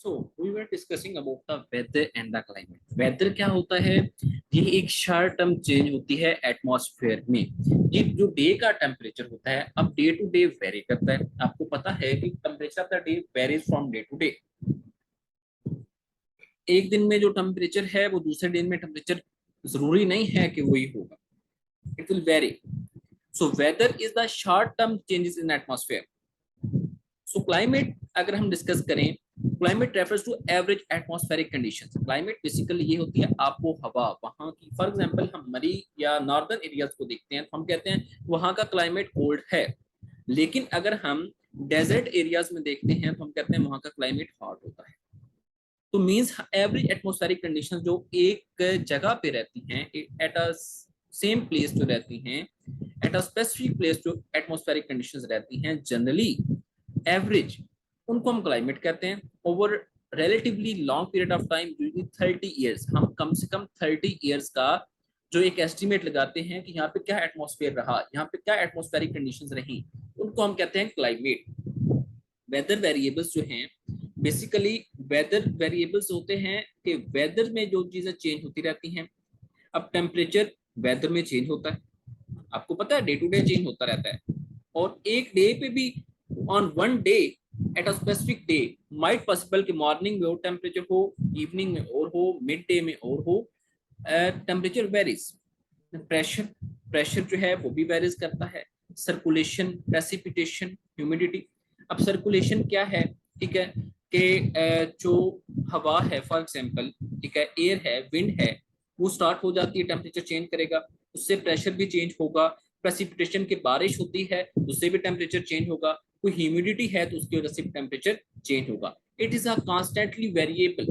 So we were discussing about the weather and the climate. Weather क्या होता है? ये एक शॉर्ट टर्म चेंज होती है एटमॉस्फेयर में। ये जो डे का टेम्परेचर होता है, अब डे टू डे वेरी करता है। आपको पता है कि temperature of the day varies from day to day. एक दिन में जो टेम्परेचर है वो दूसरे दिन में टेम्परेचर जरूरी नहीं है कि वही होगा, it will vary. So weather is the short term changes in atmosphere. So climate अगर हम डिस्कस करें, climate refers to average atmospheric conditions. Climate basically ये होती है आपको हवा वहां की। फॉर एग्जांपल हम मरी या नॉर्दर्न एरियाज को देखते हैं तो हम कहते हैं वहां का क्लाइमेट कोल्ड है। लेकिन अगर हम डेजर्ट एरियाज में देखते हैं तो हम कहते हैं वहां का क्लाइमेट हॉट होता है। तो मींस एवरेज एटमॉस्फेरिक कंडीशंस जो एक जगह पे रहती हैं, एट अ सेम प्लेस जो रहती हैं, एट अ स्पेसिफिक प्लेस जो एटमॉस्फेरिक कंडीशंस रहती हैं जनरली एवरेज, उनको हम क्लाइमेट कहते हैं। Over relatively long period of time, 30 years, हम कम से कम 30 ईयर्स का जो एक एस्टिमेट लगाते हैं कि यहाँ पे क्या एटमॉस्फेयर रहा, यहाँ पे क्या एटमॉस्फेरिक कंडीशंस रही, उनको हम कहते हैं क्लाइमेट। वेदर वेरिएबल्स जो हैं, बेसिकली वेदर वेरिएबल्स होते हैं कि वेदर में जो चीजें चेंज होती रहती हैं। अब टेम्परेचर वेदर में चेंज होता है, आपको पता है डे टू डे चेंज होता रहता है। और एक डे पे भी, on one day at a specific day, might possible कि मॉर्निंग में और टेम्परेचर हो, इवनिंग में और हो, मिड डे में और हो, टेम्परेचर वेरीज। प्रेशर प्रेशर जो है वो भी वेरीज करता है। Circulation, precipitation, humidity. अब सर्कुलेशन क्या है? ठीक है कि जो हवा है, फॉर एग्जांपल, ठीक है, एयर है, विंड है, वो स्टार्ट हो जाती है, टेम्परेचर चेंज करेगा, उससे प्रेशर भी चेंज होगा। प्रेसिपिटेशन की बारिश होती है, उससे भी टेम्परेचर चेंज होगा। कोई ह्यूमिडिटी है तो उसकी वजह से टेम्परेचर चेंज होगा। It is a constantly variable.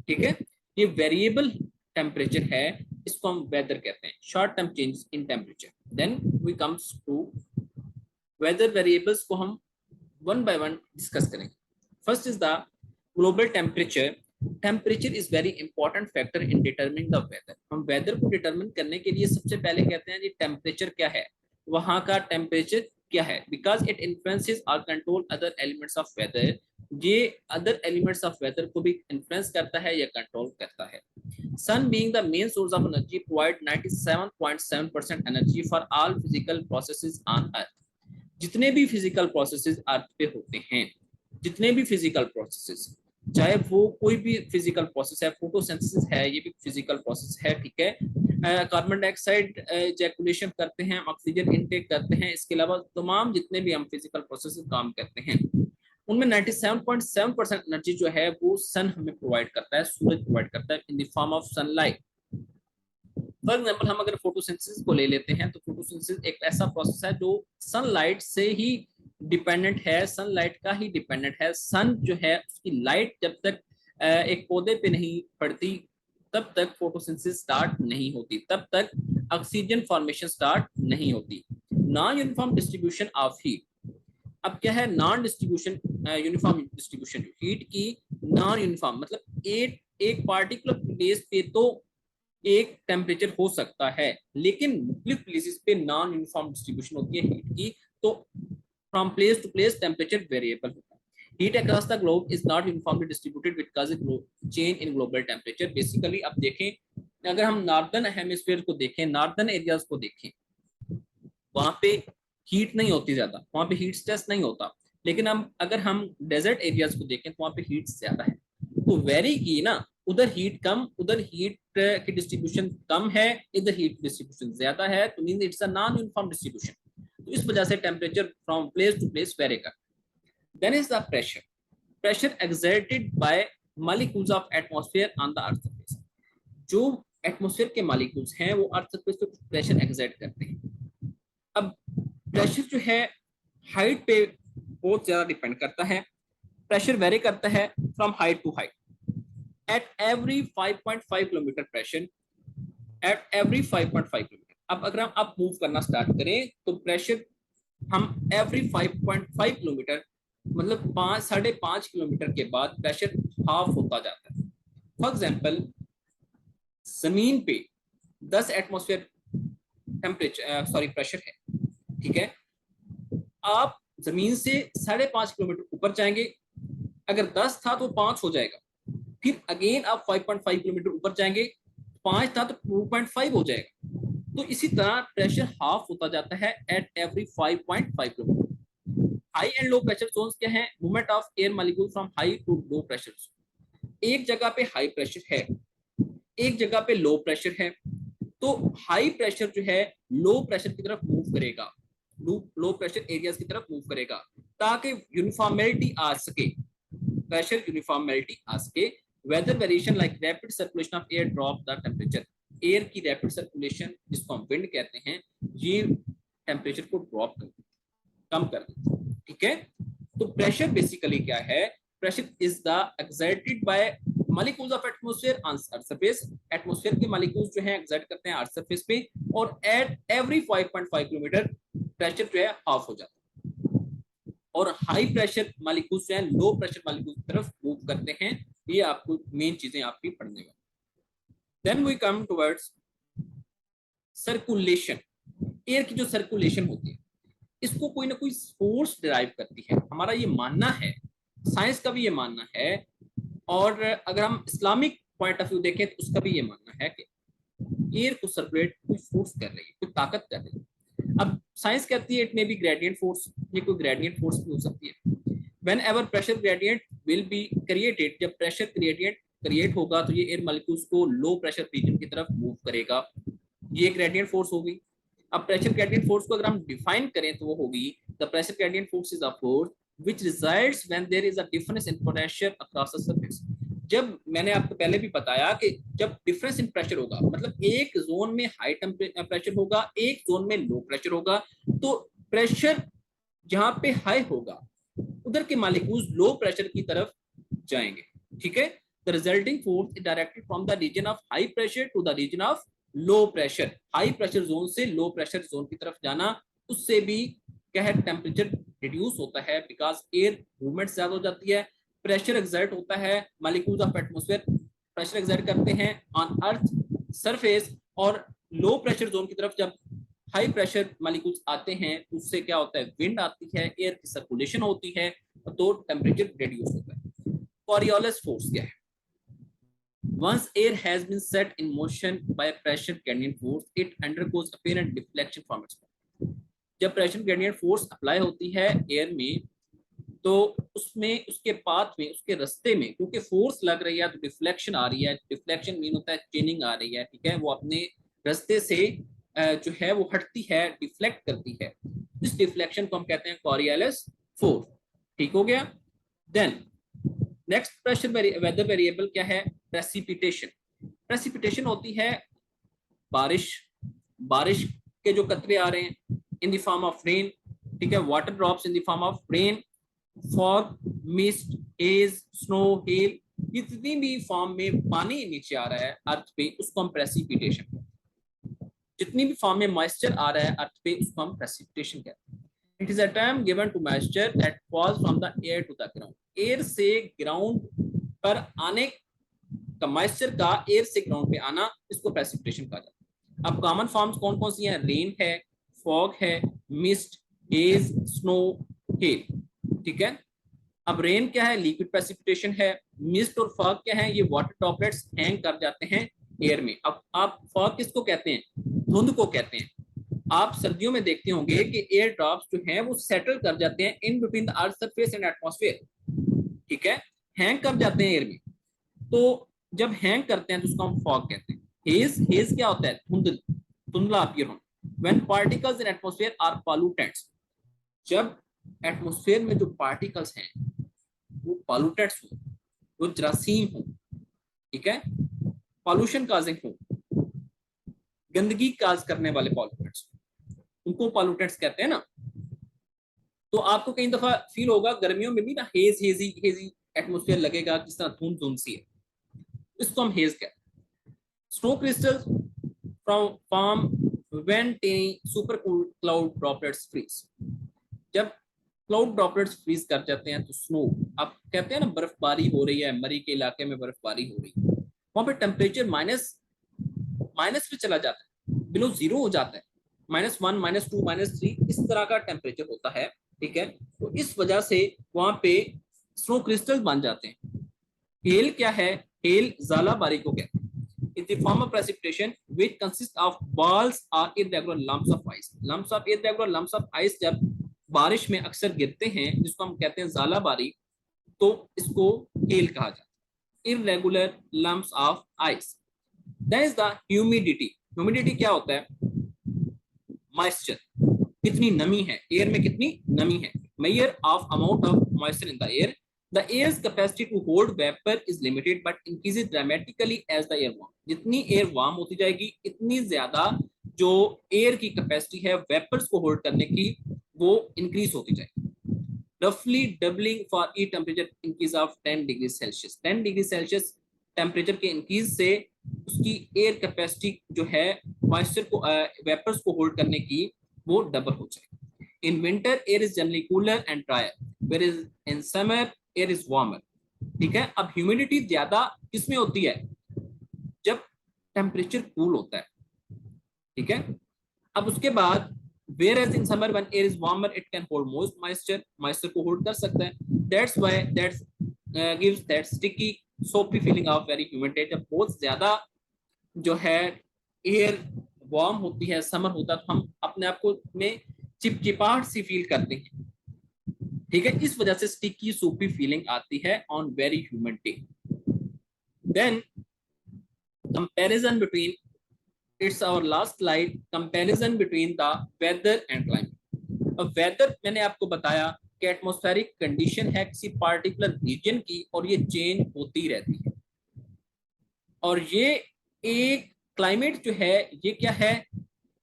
ठीक है, ये वेरिएबल टेम्परेचर है, इसको हम वेदर कहते हैं, short term change in temperature. Then we comes to weather variables को हम वन बाय वन डिस्कस करेंगे। First is the global temperature. Temperature is very important factor in determining the weather. हम weather को determine करने के लिए सबसे पहले कहते हैं जी टेम्परेचर क्या है, वहां का टेम्परेचर क्या है, बिकॉज इट इन्फ्लुएंसेस और control other elements of weather. ये अदर एलिमेंट्स ऑफ वेदर को भी इन्फ्लुएंस करता है या कंट्रोल करता है। Sun being the main source of energy provide 97.7% energy for all physical processes on earth. जितने भी फिजिकल प्रोसेसेस अर्थ पे होते हैं, जितने भी फिजिकल प्रोसेसेस, चाहे वो कोई भी फिजिकल प्रोसेस है, फोटोसिंथेसिस है, ये भी फिजिकल प्रोसेस है, ठीक है। कार्बन डाइऑक्साइड इजैकुलेशन करते हैं, ऑक्सीजन इनटेक करते हैं, इसके अलावा तमाम जितने भी हम फिजिकल प्रोसेसेस काम करते हैं, उनमें 97.7% एनर्जी जो है वो सन हमें प्रोवाइड करता है, सूरज प्रोवाइड करता है in the form of sunlight. For example हम अगर फोटोसिंथेसिस को ले लेते हैं तो फोटोसिंथेसिस एक ऐसा प्रोसेस है जो सनलाइट से ही डिपेंडेंट है, सनलाइट का ही डिपेंडेंट है। सन जो है उसकी लाइट जब तक एक पौधे पे नहीं पड़ती तब तक फोटोसिंथेसिस स्टार्ट नहीं होती, तब तक ऑक्सीजन फॉर्मेशन स्टार्ट नहीं होती। Non uniform distribution of heat. अब क्या है non distribution, uniform distribution heat की। नॉन यूनिफॉर्म मतलब एक पार्टिकुलर प्लेस पे तो एक टेम्परेचर हो सकता है, लेकिन मुख्तलिफ प्लेसेस पे नॉन यूनिफॉर्म डिस्ट्रीब्यूशन होती है हीट की। तो from place to place temperature variable होता है। Heat across the globe is not uniformly distributed because change in global temperature. Basically अब देखें, अगर हम नॉर्दर्न हेमिस्फीयर को देखें, नॉर्दर्न एरियाज को देखें, वहां पे हीट नहीं होती ज्यादा, वहां पे हीट स्ट्रेस नहीं होता। लेकिन हम अगर हम डेजर्ट एरियाज को देखें तो वहां पे हीट ज्यादा है, तो वेरी की ना, उधर हीट कम, उधर हीट की डिस्ट्रीब्यूशन कम है, इधर हीट डिस्ट्रीब्यूशन ज्यादा है, तो mean it's a non uniform distribution. तो इस वजह से temperature from place to place vary करता है। Then is the pressure. Pressure exerted by molecules of atmosphere on the earth surface. जो एटमॉस्फेयर के मॉलिक्यूल्स हैं वो अर्थ सरफेस पे प्रेशर एक्सर्ट करते हैं। अब प्रेशर जो है हाइट पे बहुत ज्यादा डिपेंड करता है। प्रेशर वेरी करता है from height to height. At every 5.5 kilometre pressure, at every 5.5 kilometre. अब अगर हम अप मूव करना स्टार्ट करें तो प्रेशर हम एवरी 5.5 किलोमीटर मतलब 5.5 किलोमीटर के बाद प्रेशर हाफ होता जाता है। फॉर एग्जाम्पल, जमीन पे 10 एटमॉस्फेयर टेम्परेचर सॉरी प्रेशर है, ठीक है। आप जमीन से 5.5 किलोमीटर ऊपर जाएंगे अगर 10 था तो 5 हो जाएगा, फिर अगेन आप 5.5 किलोमीटर ऊपर जाएंगे, 5 था तो 2.5 हो जाएगा। तो इसी तरह प्रेशर हाफ होता जाता है at every 5.5 kilometre. High and low pressure zones क्या है? Movement of air molecule from high to low pressure. एक जगह पे हाई प्रेशर है, एक जगह पे लो प्रेशर है, तो हाई प्रेशर जो है लो प्रेशर की तरफ मूव करेगा, लो प्रेशर एरियाज की तरफ मूव करेगा, ताकि यूनिफॉर्मेलिटी आ सके, प्रेशर यूनिफॉर्मेलिटी आ सके। Weather variation like rapid circulation of air drop the temperature. Air की रैपिड सर्कुलेशन, जिसको हम विंड कहते हैं, ये टेम्परेचर को ड्रॉप कर, कम कर देती है। ठीक है, तो प्रेशर बेसिकली क्या है? Pressure is the exerted by molecules of atmosphere on earth surface. Atmosphere के मॉलिक्यूल्स जो है एक्सर्ट करते हैं अर्थ सरफेस पे, और एट एवरी 5.5 किलोमीटर प्रेशर जो है हाफ हो जाता है, और हाई प्रेशर मॉलिक्यूल्स जो है लो प्रेशर मॉलिक्यूल्स की तरफ मूव करते हैं। ये आपको मेन चीजें आपकी पढ़ने में। Then we come towards circulation. Air की जो सर्कुलेशन होती है, इसको कोई ना कोई फोर्स डिराइव करती है, हमारा ये मानना है, साइंस का भी ये मानना है, और अगर हम इस्लामिक पॉइंट ऑफ व्यू देखें तो उसका भी ये मानना है कि एयर को सर्कुलेट कोई फोर्स कर रही है, कोई ताकत कर रही है। अब साइंस कहती है it may be gradient force, ये कोई ग्रेडियंट फोर्स भी हो सकती है। When ever pressure gradient will be created, जब प्रेशर ग्रेडियंट क्रिएट होगा तो ये एयर मॉलिक्यूल्स को लो प्रेशर रीजन की तरफ मूव करेगा, ये ग्रेडियंट फोर्स होगी। अब प्रेशर ग्रेडियंट फोर्स को अगर हम डिफाइन करें तो वो होगी, the pressure gradient force is a force which resides when there is a difference in pressure across the surface। जब मैंने आपको पहले भी बताया कि जब डिफरेंस इन प्रेशर होगा, मतलब एक जोन में हाई प्रेशर होगा, एक जोन में लो प्रेशर होगा, तो प्रेशर जहां पे हाई होगा उधर के मॉलिक्यूल्स लो प्रेशर की तरफ जाएंगे। ठीक है, the resulting force is directed from the region of high pressure to the region of low pressure. High pressure zone से लो प्रेशर जोन की तरफ जाना, उससे भी क्या है, टेम्परेचर रिड्यूस होता है, बिकॉज एयर मूवमेंट ज्यादा हो जाती है, प्रेशर एक्सर्ट होता है, molecules of atmosphere pressure exert करते हैं ऑन अर्थ सरफेस, और लो प्रेशर जोन की तरफ जब हाई प्रेशर मॉलिक्यूल्स आते हैं तो उससे क्या होता है, विंड आती है, एयर की सर्कुलेशन होती है, तो टेम्परेचर रिड्यूस होता है। कॉरियोलिस फोर्स क्या है? Once air has been set in motion by pressure gradient force, it undergoes apparent deflection from its path। जब प्रेशर ग्रेडियंट फोर्स अप्लाई होती है एयर में, तो उसमें उसके पाथ में, उसके रास्ते में, क्योंकि फोर्स लग रही है तो डिफ्लेक्शन आ रही है। डिफ्लेक्शन मीन होता है चेंजिंग आ रही है। ठीक है, वो अपने रास्ते से जो है वो हटती है, डिफ्लेक्ट करती है। इस डिफ्लेक्शन को हम कहते हैं कॉरियोलिस फोर्स। ठीक हो गया। Then next pressure weather variable क्या है? प्रेसिपिटेशन। प्रेसिपिटेशन होती है बारिश, बारिश के जो कतरे आ रहे हैं in the form of rain. ठीक है, water drops in the form of rain, fog, mist, hedge, snow, hello, जितनी भी फॉर्म में पानी नीचे आ रहा है अर्थ पे उसको हम प्रेसिपिटेशन, जितनी भी फॉर्म में मॉइस्चर आ रहा है अर्थ पे उसको हम प्रेसिपिटेशन कहते हैं। It is a term given to moisture that falls from the air to the ground. Air से ग्राउंड पर आने का, मॉइस्चर का एयर से ग्राउंड पे आना, इसको प्रेसिपिटेशन कहा जाता है। अब कॉमन फॉर्म्स कौन कौन सी हैं? रेन है, फॉग है, मिस्ट, हेज, स्नो, हेल। ठीक है, अब रेन क्या है? लिक्विड प्रेसिपिटेशन है। मिस्ट और फॉग क्या है? ये वाटर ड्रॉपलेट्स हैंग कर जाते हैं एयर में। अब आप फॉग किसको कहते हैं? धुंध को कहते हैं। आप सर्दियों में देखते होंगे कि एयर ड्रॉप्स जो हैं वो सेटल कर जाते हैं in between the earth surface and atmosphere. ठीक है, हैंग कर जाते हैं एयर में, तो जब हैंग करते हैं तो उसको हम फॉग कहते हैं। हेज, हेज क्या होता है? धुंधल, धुंधला अपीयर होना। When particles in atmosphere are pollutants, जब एटमॉस्फेयर में जो पार्टिकल्स हैं वो पॉल्यूटेंट्स हो, वो जरासीम हो, ठीक है, पॉल्यूशन काजिंग हो, गंदगी काज करने वाले पॉल्यूटेंट्स, उनको पॉल्यूटेंट्स कहते हैं ना। तो आपको कई दफा फील होगा गर्मियों में भी ना, हेज हेजी हेजी एटमॉस्फेयर लगेगा, किस तरह धुंध धुंध सी है, इसको हम हेज कहते हैं। Snow crystals from form when tiny super cloud droplets freeze. जब क्लाउड ड्रॉपलेट्स फ्रीज कर जाते हैं तो स्नो, आप कहते हैं ना बर्फबारी हो रही है, मरी के इलाके में बर्फबारी हो रही है, वहां पे टेम्परेचर माइनस पे चला जाता है, बिलो जीरो हो जाता है, -1, -2, -3 इस तरह का टेम्परेचर होता है। ठीक है, तो इस वजह से वहां पे स्नो क्रिस्टल बन जाते हैं। हेल क्या है? हेल ज़ालाबारी को कहते हैं। Is the form of precipitation which consist of balls और irregular lumps of ice. Lumps of irregular lumps of ice जब बारिश में अक्सर गिरते हैं, जिसको हम कहते हैं ज़ालाबारी, तो इसको हेल कहा जाता है। Irregular lumps of ice. That is the humidity. Humidity क्या होता है? मॉइस्चर, कितनी नमी है एयर में, कितनी नमी है। Measure of amount of moisture in the air. The air's capacity to hold vapor is limited but increases dramatically as the air warm. जितनी एयर वार्म होती जाएगी, इतनी ज्यादा जो एयर की कैपेसिटी है वेपर्स को होल्ड करने की, वो इंक्रीज होती जाएगी। Roughly doubling for each temperature increase of 10 degree Celsius. 10 degree Celsius temperature के इंक्रीज से उसकी एयर कैपेसिटी जो है मॉइस्चर को, वेपर्स को होल्ड करने की, वो डबल हो जाएगी। In winter air is generally cooler and dryer, whereas in summer air is warmer। ठीक है। अब ह्यूमिडिटी ज्यादा किसमें होती है? जब टेम्परेचर कूल होता है। ठीक है। अब उसके बाद whereas in summer when air is warmer it can hold most moisture, moisture को होल्ड कर सकता है। that's why that gives that sticky soapy feeling of very humid day। जब बहुत ज्यादा जो है एयर वार्म होती है, समर होता है, तो हम अपने आप को में चिपचिपाहट सी फील करते हैं। ठीक है। इस वजह से स्टिकी सूपी फीलिंग आती है on very humid day. Then comparison between, it's our last slide, comparison between the weather and climate. अब वेदर मैंने आपको बताया कि एटमॉस्फेरिक कंडीशन है किसी पार्टिकुलर रीजन की, और ये चेंज होती रहती है। और ये एक क्लाइमेट जो है, ये क्या है?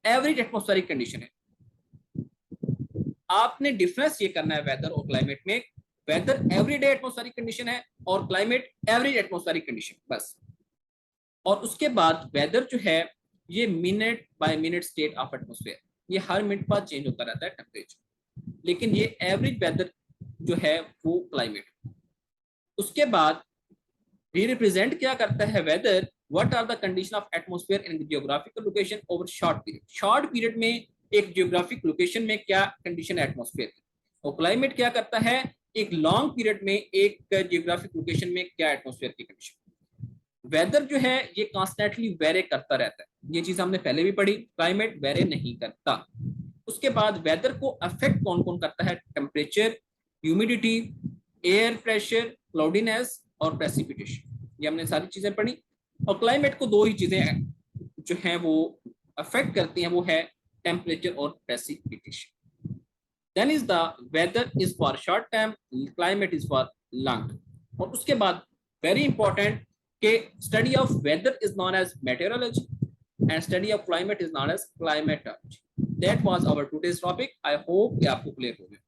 एवरेज एटमॉस्फेरिक कंडीशन है। आपने डिफरेंस ये करना है वेदर और क्लाइमेट में। वेदर एवरीडे एटमॉस्फेरिक कंडीशन है और क्लाइमेट एवरेज एटमॉस्फेरिक कंडीशन, बस। और उसके बाद वेदर जो है ये minute by minute state of atmosphere, ये हर मिनट बाद चेंज होता रहता है टेम्परेचर, लेकिन ये एवरेज वेदर जो है वो क्लाइमेट। उसके बाद ये रिप्रेजेंट क्या करता है weather? What are the condition of atmosphere in geographical location over short period. Short period में एक जियोग्राफिक लोकेशन में क्या कंडीशन है एटमॉस्फेयर की, और क्लाइमेट क्या करता है एक लॉन्ग पीरियड में एक जियोग्राफिक लोकेशन में क्या एटमॉस्फेयर की कंडीशन। वेदर जो है ये कॉन्स्टेंटली वेरी करता रहता है, ये चीज हमने पहले भी पढ़ी। क्लाइमेट वेरी नहीं करता। उसके बाद वेदर को अफेक्ट कौन कौन करता है? Temperature, humidity, air pressure, cloudiness और प्रेसिपिटेशन, ये हमने सारी चीजें पढ़ी। और क्लाइमेट को दो ही चीजें जो है वो अफेक्ट करती हैं, वो है टेम्परेचर और precipitation। Then is the weather is for short term, climate is for long term। और उसके बाद very important कि study of weather is known as meteorology and study of climate is known as climatology। That was our today's topic। I hope ये आपको clear हो गया।